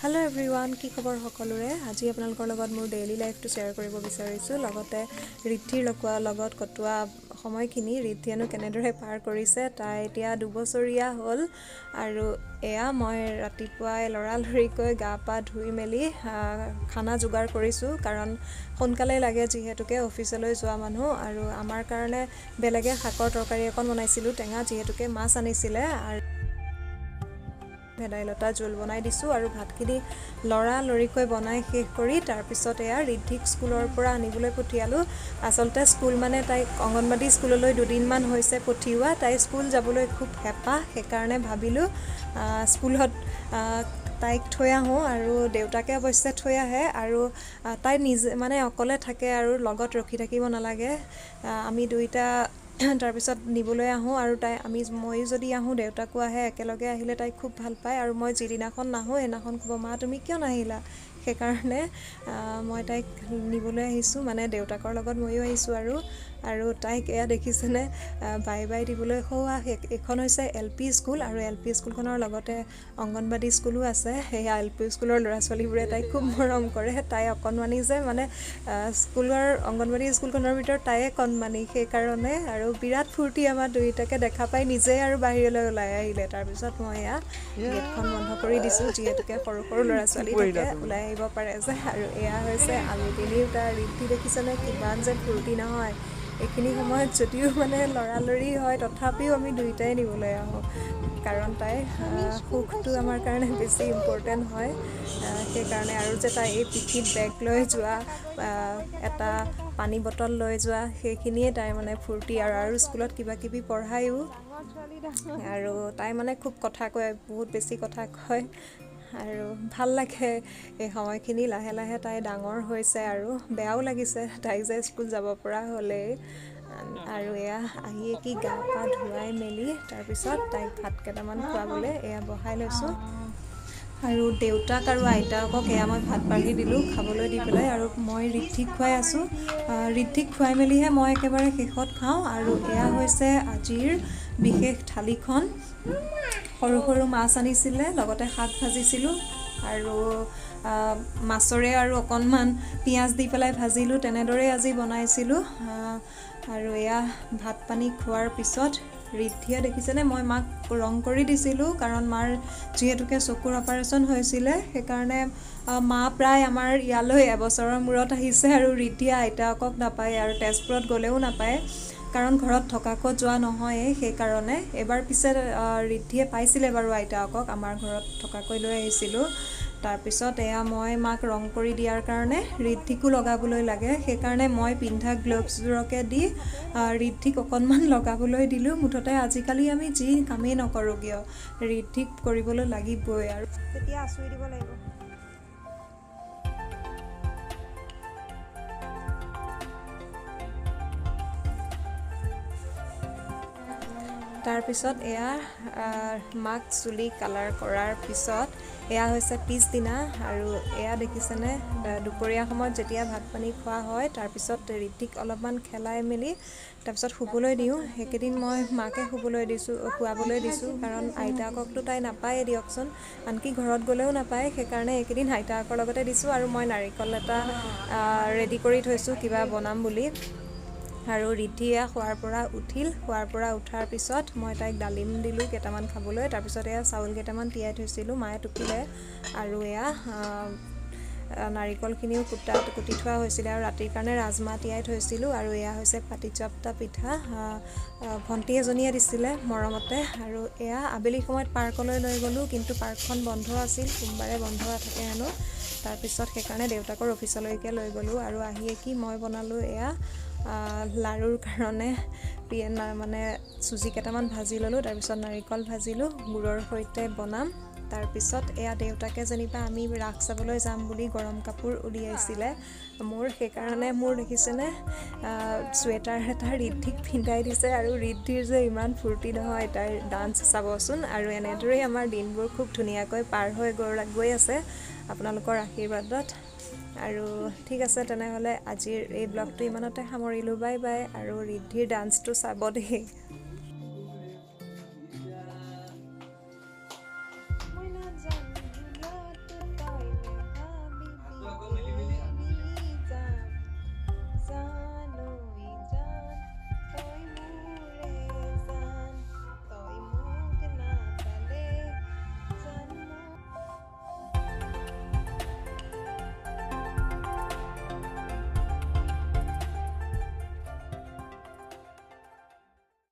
hello everyone की खबर सकलोरे आज आपनालोকৰ লগত মোৰ ডেইলি লাইফটো শেয়াৰ কৰিব বিচাৰিছো লগতে ৰিদ্ধিৰ লগত কটোৱা সময়খিনি ৰিদ্ধিয়ানো কেনেদৰে পাৰ কৰিছে তাই এতিয়া 2 বছৰীয়া হ'ল আৰু এয়া মই ৰাতিপুৱাই লৰালৰিকৈ গা পা ধুই মেলি খানা যোগাৰ কৰিছো কাৰণ সোনকালে লাগে যিহেতুকে অফিচলৈ যোৱা মানুহ আৰু আমাৰ কাৰণে বেলেগে শাকৰ তৰকাৰী এখন বনাইছিলো টেঙা যিহেতুকে মাছ আনিছিলে আৰু ভেদাইলতা জোল বনাই দিছো আৰু ভাতখিনি লৰালৰিকৈ বনাই শেষ কৰি তাৰ পিছত এয়া ৰিদ্ধিক স্কুলৰ পৰা আনিবলৈ পঠিয়ালো আসলতে স্কুল মানে তাই অঙ্গনবাড়ী স্কুললৈ দুদিনমান হৈছে পঠিওৱা তাই স্কুল যাবলৈ খুব হেঁপাহ সেইকাৰণে ভাবিলো স্কুলত তাইক থৈ আহোঁ আৰু দেউতাকে অৱশ্যে থৈ আহে আৰু তাই নিজে মানে অকলে থাকে আৰু লগত ৰখি থাকিব নালাগে আমি দুইটা তাৰ পিছত নিবলৈ আহোঁ আৰু তাই মই যদি আহোঁ দেউতাকো আহে একেলগে আহিলে তাই খুব ভাল পায় আৰু মই যিদিনাখন নাহোঁ সেইদিনাখন ক'ব মা তুমি কিয় নাহিলা সেইকাৰণে মই তাইক নিবলৈ আহিছোঁ মানে দেউতাকৰ লগত ময়ো আহিছোঁ আৰু তাইক এয়া দেখিছেনে বাই বাই দিবলৈ খোৱা এখন হৈছে এলপি স্কুল আৰু এলপি স্কুলখনৰ লগতে অঙ্গনবাড়ী স্কুলো আছে সেয়া এলপি স্কুলৰ ল'ৰা ছোৱালীবোৰে তাইক খুব মৰম কৰে তাই অকণমানি যে মানে স্কুলৰ অঙ্গনবাড়ী স্কুলখনৰ ভিতৰত তাইয়ে কণমানি সেইকাৰণে আৰু বিৰাট ফূৰ্তি আমাৰ দুইটাকে দেখা পাই নিজে আৰু বাহিৰলৈ ওলাই আহিলে তাৰ পিছত মই এয়া গেটখন বন্ধ কৰি দিছোঁ যিহেতুকে সৰু সৰু ল'ৰা ছোৱালী থাকে ওলাই আহিব পাৰে যে আৰু এয়া হৈছে আমি তিনিওটা ৰিদ্ধি দেখিছেনে কিমান যে ফূৰ্তি নহয় এইখিনি সময়ত যদিও মানে লৰালৰি হয় তথাপিও আমি দুইটাই নিবলৈ আহোঁ কাৰণ তাই সুখটো আমাৰ কাৰণে বেছি ইম্পৰ্টেণ্ট হয় সেইকাৰণে আৰু যে তাই এই পিঠিত বেগ লৈ যোৱা এটা পানী বটল লৈ যোৱা সেইখিনিয়ে তাই মানে ফূৰ্তি আৰু স্কুলত কিবা কিবি পঢ়ায়ো আৰু তাই মানে খুব কথা কয় বহুত বেছি কথা কয় আৰু ভাল লাগে এই সময়খিনি লাহে লাহে তাই ডাঙৰ হৈছে আৰু বেয়াও লাগিছে তাই যে স্কুল যাব পৰা হ'লে আৰু এয়া আহি কি গা পা ধুৱাই মেলি তাৰ পিছত তাইক ভাত কেইটামান খোৱাবলৈ এয়া বহাই লৈছোঁ আৰু দেউতাক আৰু আইতাকক এয়া মই ভাত বাঢ়ি দিলোঁ খাবলৈ দি পেলাই আৰু মই ৰিদ্ধিক খুৱাই আছোঁ ৰিদ্ধিক খুৱাই মেলিহে মই একেবাৰে শেষত খাওঁ আৰু এয়া হৈছে আজিৰ বিশেষ থালিখন সৰু সৰু মাছ আনিছিলে লগতে শাক ভাজিছিলোঁ আৰু মাছৰে আৰু অকণমান পিঁয়াজ দি পেলাই ভাজিলোঁ তেনেদৰেই আজি বনাইছিলোঁ আৰু এয়া ভাত পানী খোৱাৰ পিছত ৰিদ্ধিয়ে দেখিছেনে মই মাক ৰং কৰি দিছিলোঁ কাৰণ মাৰ যিহেতুকে চকুৰ অপাৰেশ্যন হৈছিলে সেইকাৰণে মা প্ৰায় আমাৰ ইয়ালৈ এবছৰৰ মূৰত আহিছে আৰু ৰিদ্ধিয়ে আইতাকক নাপায় আৰু তেজপুৰত গ'লেও নাপায় কাৰণ ঘৰত থকাকৈ যোৱা নহয়েই সেইকাৰণে এবাৰ পিছে ৰিদ্ধিয়ে পাইছিলে বাৰু আইতাকক আমাৰ ঘৰত থকাকৈ লৈ আহিছিলোঁ তাৰপিছত এয়া মই মাক ৰং কৰি দিয়াৰ কাৰণে ৰিদ্ধিকো লগাবলৈ লাগে সেইকাৰণে মই পিন্ধা গ্লভছবোৰকে দি ৰিদ্ধিক অকণমান লগাবলৈ দিলোঁ মুঠতে আজিকালি আমি যি কামেই নকৰোঁ কিয় ৰিদ্ধিক কৰিবলৈ লাগিবই আৰু তেতিয়া আঁচুৰি দিব লাগিব তাৰপিছত এয়া মাক চুলি কালাৰ কৰাৰ পিছত এয়া হৈছে পিছদিনা আৰু এয়া দেখিছেনে দুপৰীয়া সময়ত যেতিয়া ভাত পানী খোৱা হয় তাৰপিছত ৰিদ্ধিক অলপমান খেলাই মেলি তাৰপিছত শুবলৈ দিওঁ সেইকেইদিন মই মাকে শুৱাবলৈ দিছোঁ কাৰণ আইতাককতো তাই নাপায়ে দিয়কচোন আনকি ঘৰত গ'লেও নাপায় সেইকাৰণে এইকেইদিন আইতাকৰ লগতে দিছোঁ আৰু মই নাৰিকল এটা ৰেডি কৰি থৈছোঁ কিবা বনাম বুলি আৰু ৰিদ্ধিয়ে শোৱাৰ পৰা উঠাৰ পিছত মই তাইক ডালিম দিলোঁ কেইটামান খাবলৈ তাৰপিছত এয়া চাউল কেইটামান তিয়াই থৈছিলোঁ মায়ে টুকিলে আৰু এয়া নাৰিকলখিনিও কুটি থোৱা হৈছিলে আৰু ৰাতিৰ কাৰণে ৰাজমাহ তিয়াই থৈছিলোঁ আৰু এয়া হৈছে পাটিচাপ্টা পিঠা ভণ্টি এজনীয়ে দিছিলে মৰমতে আৰু এয়া আবেলি সময়ত পাৰ্কলৈ লৈ গ'লোঁ কিন্তু পাৰ্কখন বন্ধ আছিল সোমবাৰে বন্ধ থাকে হেনো তাৰপিছত সেইকাৰণে দেউতাকৰ অফিচলৈকে লৈ গ'লোঁ আৰু আহিয়ে কি মই বনালোঁ এয়া লাৰুৰ কাৰণে মানে চুজি কেইটামান ভাজি ল'লোঁ তাৰপিছত নাৰিকল ভাজিলোঁ গুড়ৰ সৈতে বনাম তাৰপিছত এয়া দেউতাকে যেনিবা আমি ৰাস চাবলৈ যাম বুলি গৰম কাপোৰ উলিয়াইছিলে সেইকাৰণে মোৰ দেখিছেনে চুৱেটাৰ এটা ৰিদ্ধিক পিন্ধাই দিছে আৰু ৰিদ্ধিৰ যে ইমান ফূৰ্তি নহয় তাইৰ ডান্স চাবচোন আৰু এনেদৰেই আমাৰ দিনবোৰ খুব ধুনীয়াকৈ পাৰ হৈ গৈ আছে আপোনালোকৰ আশীৰ্বাদত আৰু ঠিক আছে তেনেহ'লে আজিৰ এই ব্লগটো ইমানতে সামৰিলোঁ বাই বাই আৰু ৰিদ্ধিৰ ডান্সটো চাব দেই